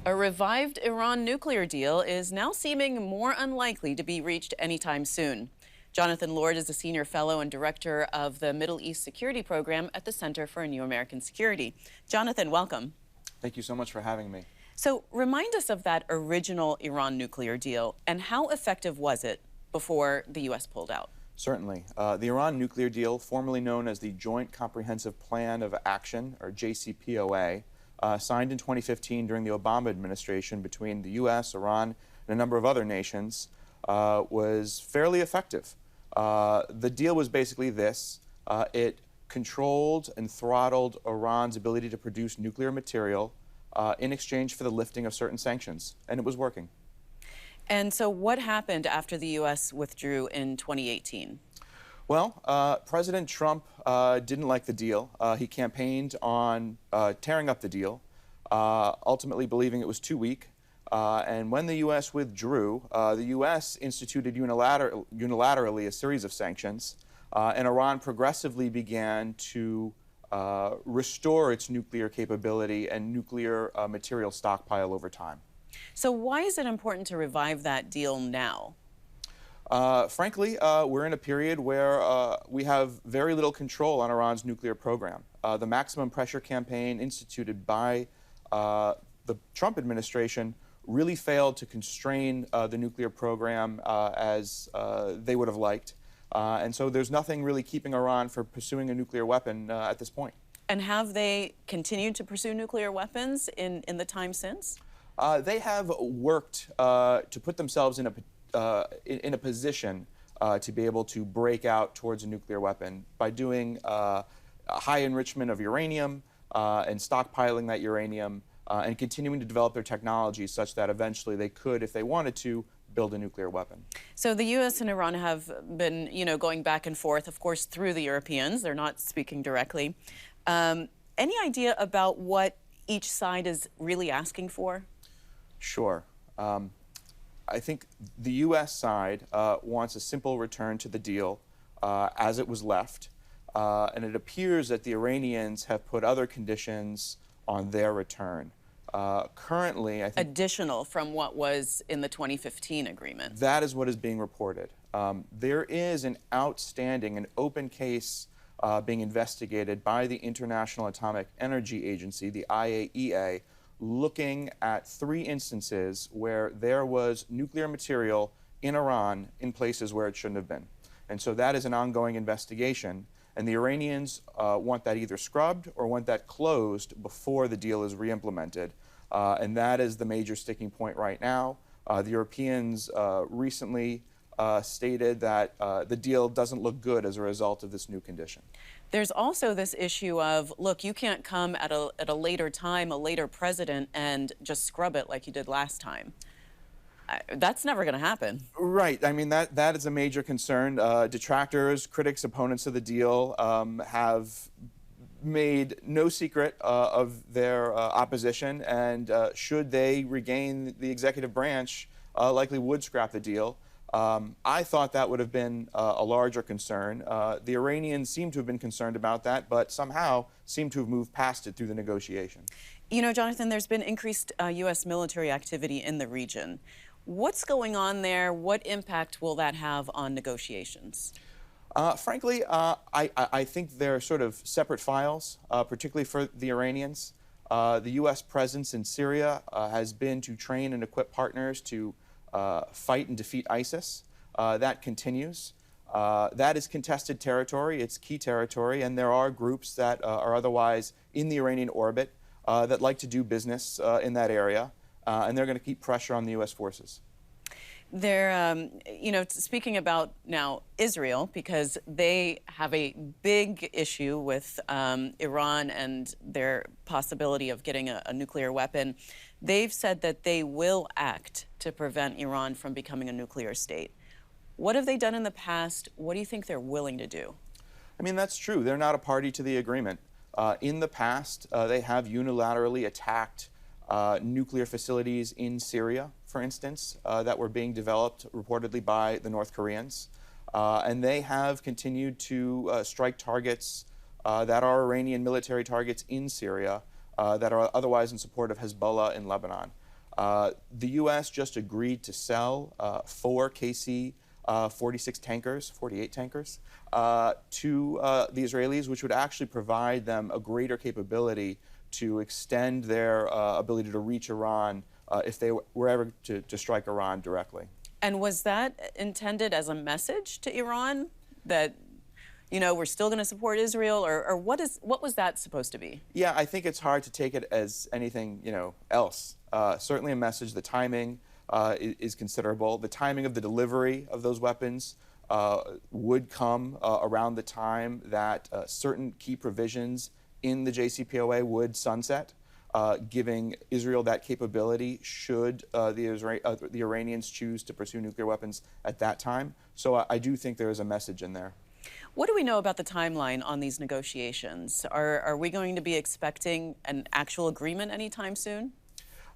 A revived Iran nuclear deal is now seeming more unlikely to be reached anytime soon. Jonathan Lord is a senior fellow and director of the Middle East Security Program at the Center for New American Security. Jonathan, welcome. Thank you so much for having me. So remind us of that original Iran nuclear deal and how effective was it before the U.S. pulled out? Certainly. The Iran nuclear deal, formerly known as the Joint Comprehensive Plan of Action, or JCPOA, signed in 2015 during the Obama administration between the U.S., Iran, and a number of other nations, was fairly effective. The deal was basically this. It controlled and throttled Iran's ability to produce nuclear material in exchange for the lifting of certain sanctions, and it was working. And so what happened after the U.S. withdrew in 2018? Well, President Trump didn't like the deal. He campaigned on tearing up the deal, ultimately believing it was too weak. And when the U.S. withdrew, the U.S. instituted unilaterally a series of sanctions, and Iran progressively began to restore its nuclear capability and nuclear material stockpile over time. So why is it important to revive that deal now? Frankly, we're in a period where we have very little control on Iran's nuclear program. The maximum pressure campaign instituted by the Trump administration really failed to constrain the nuclear program as they would have liked. And so there's nothing really keeping Iran from pursuing a nuclear weapon at this point. And have they continued to pursue nuclear weapons in the time since? They have worked to put themselves in a position to be able to break out towards a nuclear weapon by doing a high enrichment of uranium and stockpiling that uranium and continuing to develop their technology such that eventually they could, if they wanted to, build a nuclear weapon. So the U.S. and Iran have been, going back and forth, of course, through the Europeans. They're not speaking directly. Any idea about what each side is really asking for? Sure. I think the U.S. side wants a simple return to the deal as it was left, and it appears that the Iranians have put other conditions on their return. Currently, I think additional from what was in the 2015 agreement. That is what is being reported. There is an outstanding, an open case being investigated by the International Atomic Energy Agency, the IAEA, looking at 3 instances where there was nuclear material in Iran in places where it shouldn't have been. And so that is an ongoing investigation, and the Iranians want that either scrubbed or want that closed before the deal is re-implemented. And that is the major sticking point right now. The Europeans recently stated that the deal doesn't look good as a result of this new condition. There's also this issue of, look, you can't come at a later time, a later president, and just scrub it like you did last time. That's never going to happen. Right. I mean, that is a major concern. Detractors, critics, opponents of the deal have made no secret of their opposition, and should they regain the executive branch, likely would scrap the deal. I thought that would have been a larger concern. The Iranians seem to have been concerned about that, but somehow seem to have moved past it through the negotiation. You know, Jonathan, there's been increased U.S. military activity in the region. What's going on there? What impact will that have on negotiations? Frankly, I think they're sort of separate files, particularly for the Iranians. The U.S. presence in Syria has been to train and equip partners to fight and defeat ISIS. That continues. That is contested territory. It's key territory, and there are groups that are otherwise in the Iranian orbit that like to do business in that area, and they're going to keep pressure on the U.S. forces. They're, speaking about now Israel, because they have a big issue with Iran and their possibility of getting a nuclear weapon. They've said that they will act to prevent Iran from becoming a nuclear state. What have they done in the past? What do you think they're willing to do? I mean, that's true. They're not a party to the agreement. In the past, they have unilaterally attacked nuclear facilities in Syria, for instance, that were being developed reportedly by the North Koreans. And they have continued to strike targets that are Iranian military targets in Syria that are otherwise in support of Hezbollah in Lebanon. The U.S. just agreed to sell 4 KC-46 tankers, 48 tankers, to the Israelis, which would actually provide them a greater capability to extend their ability to reach Iran if they were ever to strike Iran directly. And was that intended as a message to Iran that, you know, we're still going to support Israel, or what was that supposed to be? Yeah, I think it's hard to take it as anything, you know, else. Certainly a message. The timing is considerable. The timing of the delivery of those weapons would come around the time that certain key provisions in the JCPOA would sunset, giving Israel that capability should the Iranians choose to pursue nuclear weapons at that time. So I do think there is a message in there. What do we know about the timeline on these negotiations? Are we going to be expecting an actual agreement anytime soon?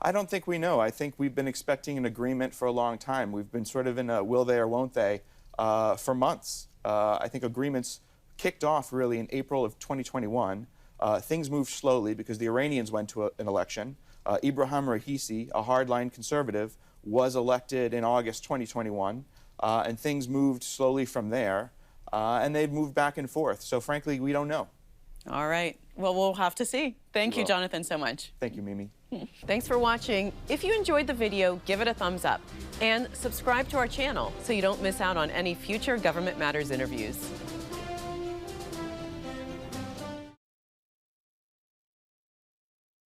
I don't think we know. I think we've been expecting an agreement for a long time. We've been sort of in a will they or won't they for months. I think agreements kicked off really in April of 2021. Things moved slowly because the Iranians went to an election. Ibrahim Raisi, a hardline conservative, was elected in August 2021, and things moved slowly from there. And they've moved back and forth. So frankly, we don't know. All right. Well, we'll have to see. Thank you, Jonathan, so much. Thank you, Mimi. Thanks for watching. If you enjoyed the video, give it a thumbs up and subscribe to our channel so you don't miss out on any future Government Matters interviews.